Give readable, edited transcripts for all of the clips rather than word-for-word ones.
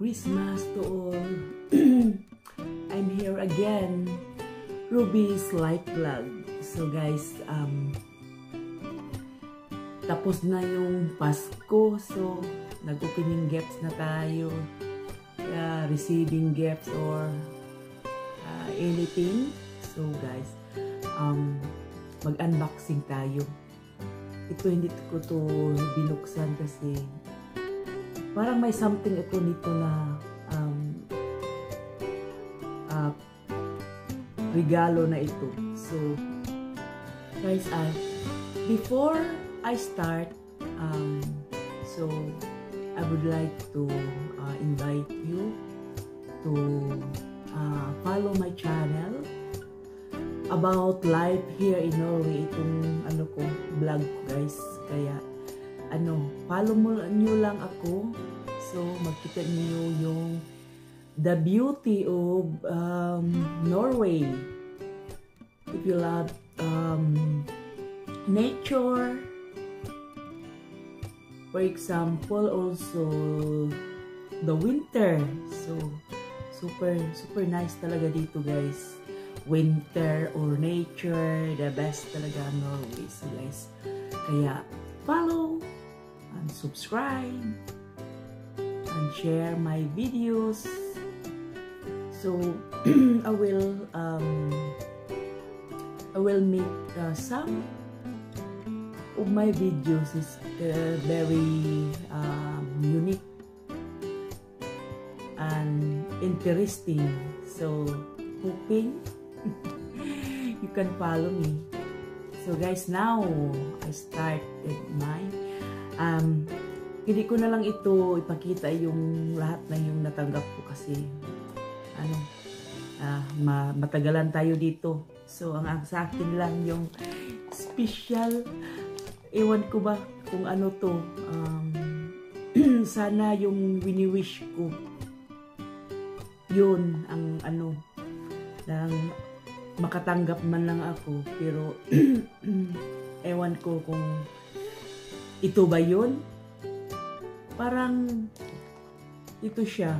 Christmas to all. I'm here again, Ruby's Life Vlog. So guys, tapos na yung Pasko, so nag-opening gifts na tayo, receiving gifts or anything. So guys, mag-unboxing tayo. Ito hindi ko to binuksan kasi parang may something ito nito na regalo na ito. So guys, before I start, so I would like to invite you to follow my channel about life here in Norway. Itong ko, vlog ko guys. Kaya follow nyo lang ako. So makita niyo yung the beauty of Norway. If you love nature, for example, also the winter. So super nice talaga dito guys. Winter or nature, the best talaga Norway. So guys, kaya follow and subscribe and share my videos. So I will make some of my videos is very unique and interesting. So hoping you can follow me. So guys, now I started my hindi ko na lang ito ipakita yung lahat na yung natanggap ko kasi matagalan tayo dito. So ang sa akin lang yung special, ewan ko ba kung ano to, sana yung wini-wish ko yun ang lang makatanggap man lang ako, pero ewan ko kung ito ba yun. Parang ito siya,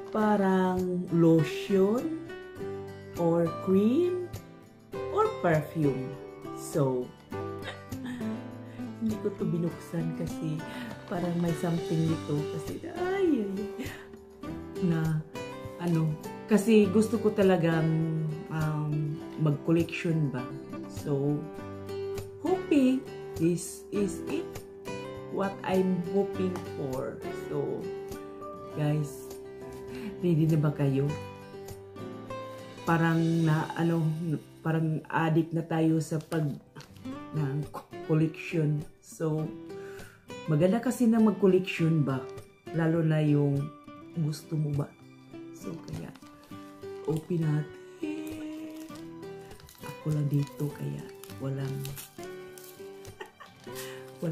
parang lotion or cream or perfume. So hindi ko to binuksan kasi parang may something dito kasi kasi gusto ko talagang mag-collection ba. So hoping this is it, what I'm hoping for. So guys, ready na ba kayo? Parang parang addict na tayo sa ng collection. So maganda kasi na mag-collection ba, lalo na yung gusto mo ba. So kaya open natin. Ako lang dito kaya walang oh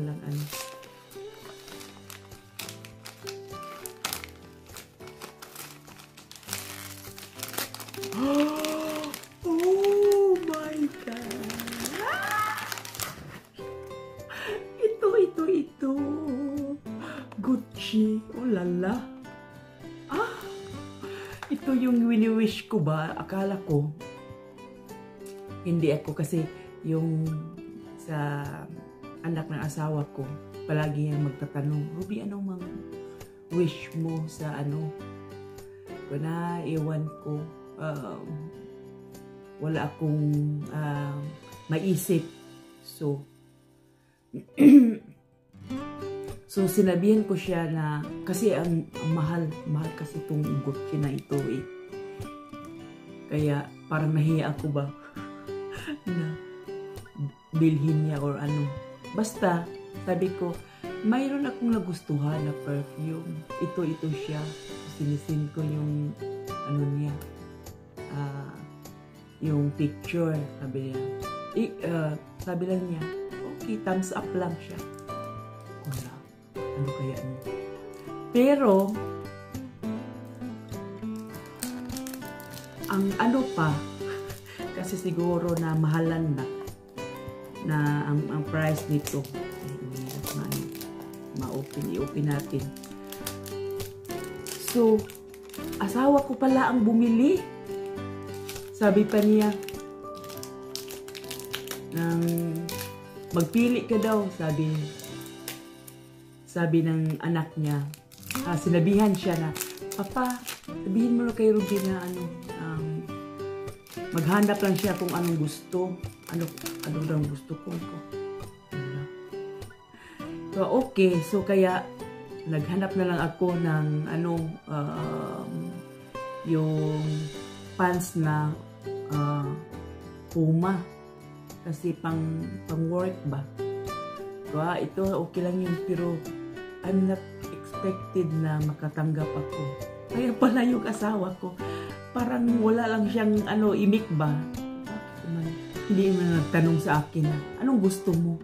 my God! Ito. Gucci. Oh lala. Ito yung wini-wish ko ba? Akala ko hindi ako kasi yung sa anak ng asawa ko palagi yung magtatanong, Ruby, anong mang wish mo sa ewan ko, wala akong maisip. So so sinabihan ko siya na kasi ang mahal kasi itong Gucci na ito eh. Kaya parang nahiya ako ba na bilhin niya or basta sabi ko mayroon akong nagustuhan na perfume. Ito siya. Sinisin ko yung niya, yung picture. Sabi niya, sabi lang niya, okay, thumbs up lang siya. Wala. Ano kaya ano? Pero ang pa kasi siguro na mahalan na ang price nito. I-open natin. So, asawa ko pala ang bumili. Sabi pa niya, magpili ka daw, sabi ng anak niya. Sinabihan siya na, Papa, sabihin mo na kay Ruby na maghanap lang siya kung anong gusto. Ano daw gusto ko. So, okay. So, kaya, naghanap na lang ako ng yung pants na Puma. Kasi pang work ba. So, ito okay lang yun. Pero, I'm not expected na makatanggap ako. Kaya pala yung asawa ko, parang wala lang siyang imik ba. Hindi mo nagtanong sa akin na, anong gusto mo?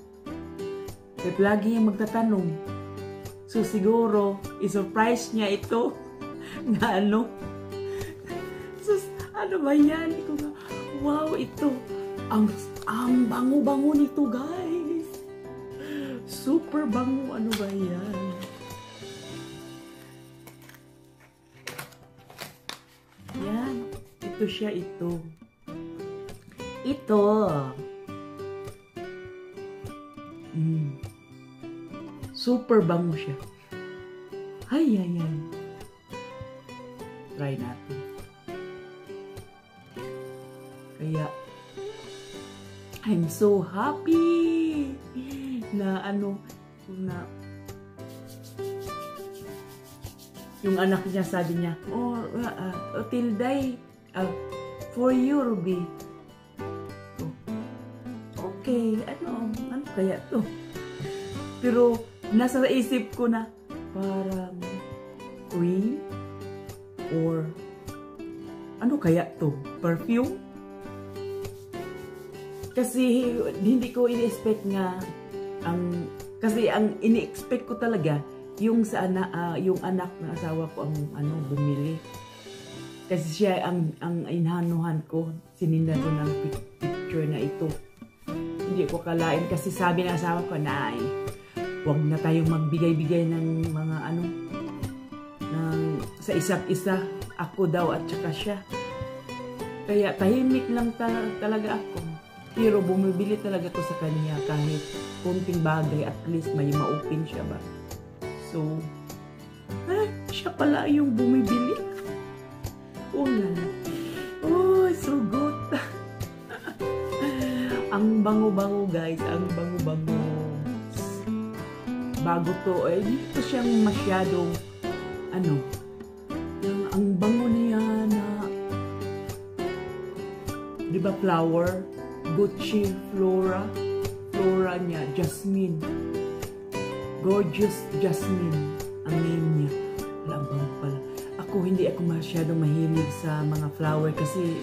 Kaya lagi niya magtatanong. So siguro, isurprise niya ito. Na Sus, ano ba yan? Wow, ito. Ang bango-bango nito, guys. Super bango. Ano ba yan? Yan. Ito siya, ito. Super bango siya. Ay. Try natin. Kaya, I'm so happy na yung anak niya sabi niya, Tilday, for you, Ruby. Okay, ano kaya to? Pero nasa isip ko na parang cream or ano kaya to? Perfume? Kasi hindi ko ini-expect nga kasi ang ini-expect ko talaga yung yung anak ng asawa ko ang bumili. Kasi siya ang inhanuhan ko, sininda ko ng picture na ito. Hindi ko kalain kasi sabi ng asawa ko na huwag na tayong magbigay-bigay ng mga sa isa't isa. Ako daw at saka siya. Kaya tahimik lang talaga ako. Pero bumibili talaga ko sa kanya kahit konting bagay, at least may ma-open siya ba. So, siya pala yung bumibili. Oh, so good. Ang bango-bango, guys. Ang bango-bango. Bago to, hindi ko siyang masyadong, ang bango niya na, di ba flower? Gucci Flora niya, Jasmine. Gorgeous Jasmine ang name niya. Ang bango pala. Hindi ako masyadong mahilig sa mga flower kasi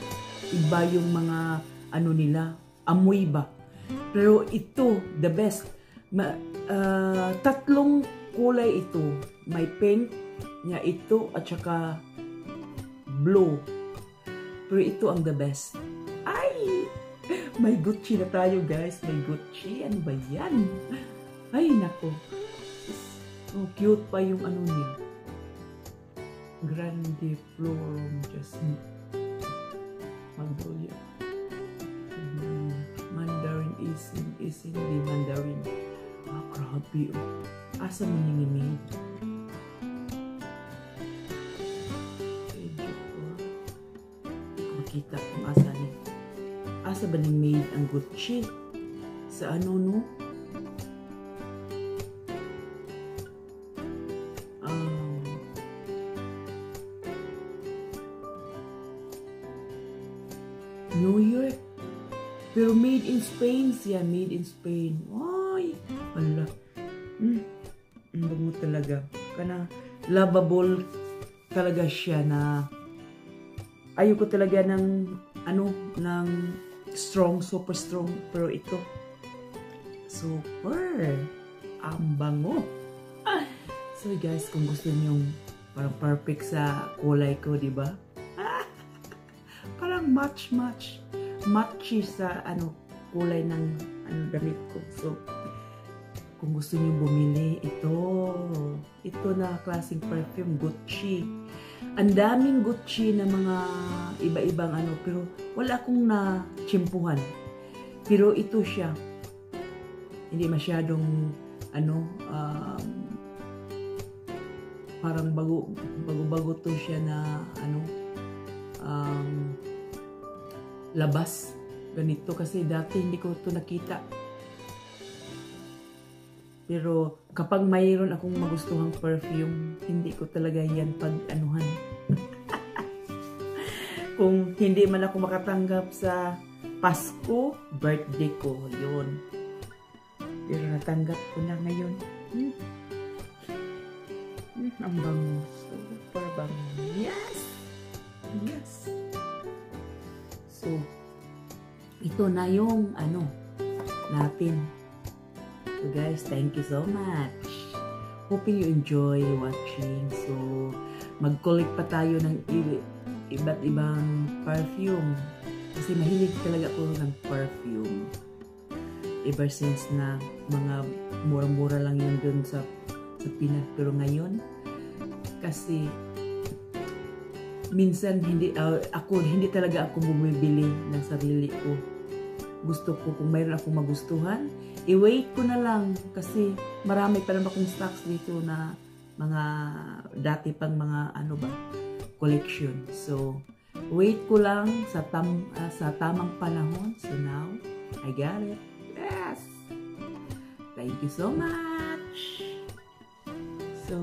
iba yung mga nila, amoy ba. Pero ito, the best. Tatlong kulay ito. May pink niya ito at saka blue. Pero ito ang the best. Ay! May Gucci na tayo, guys. May Gucci. Ano ba yan? Ay, nako. Oh, cute pa yung niya. Grande Florum Jasmine. Magnolia. Mandarin is hindi Mandarin. Grabe. Asa mo ningimig? Makita kung asa ni. Asa ba ning made ang Gucci? Sa no? New York. Pero made in Spain siya. Made in Spain. Ay! Wala. Ang bango talaga. Kana lovable talaga siya na ayoko talaga ng ng strong, super strong. Pero ito super ang bango. So guys, kung gusto niyo parang perfect sa kulay ko, di ba? Parang matchy sa kulay ng damit ko. So kung gusto niyo bumili, ito na klaseng perfume, Gucci. Ang daming Gucci na mga iba-ibang ano, pero wala akong na-chimpuhan. Pero ito siya, hindi masyadong ano, parang bago-bago to siya na ano, labas. Ganito kasi dati hindi ko ito nakita. Pero kapag mayroon akong magustuhang perfume, hindi ko talaga yan pag-anuhan. Kung hindi man ako makatanggap sa Pasko, birthday ko, yun. Pero natanggap ko na ngayon. Ang bango. Super bango. Yes! Yes! So, ito na yung ano natin. So guys, thank you so much. Hoping you enjoy watching. So, mag-collect pa tayo ng iba't ibang perfume. Kasi mahilig talaga ako ng perfume. Ever since na mga mura-mura lang yun dun sa Pinas. Pero ngayon, kasi minsan hindi talaga ako bumibili ng sarili ko. Gusto ko, kung mayroon akong magustuhan, i-wait ko na lang kasi marami pa naman akong stocks dito na mga dati pang mga ano ba, collection. So, wait ko lang sa tamang panahon. So now, I got it. Yes! Thank you so much! So,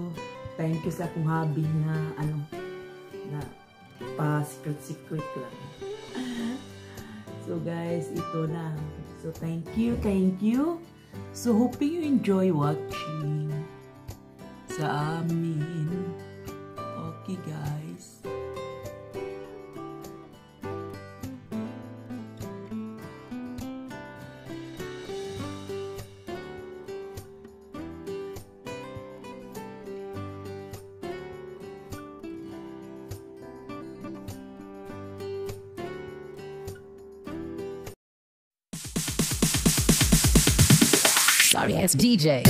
thank you sa akong hobby na ano, na pa-secret lang. So guys, ito na. So thank you. So hoping you enjoy watching sa amin. Okay guys. Sorry, it's DJ.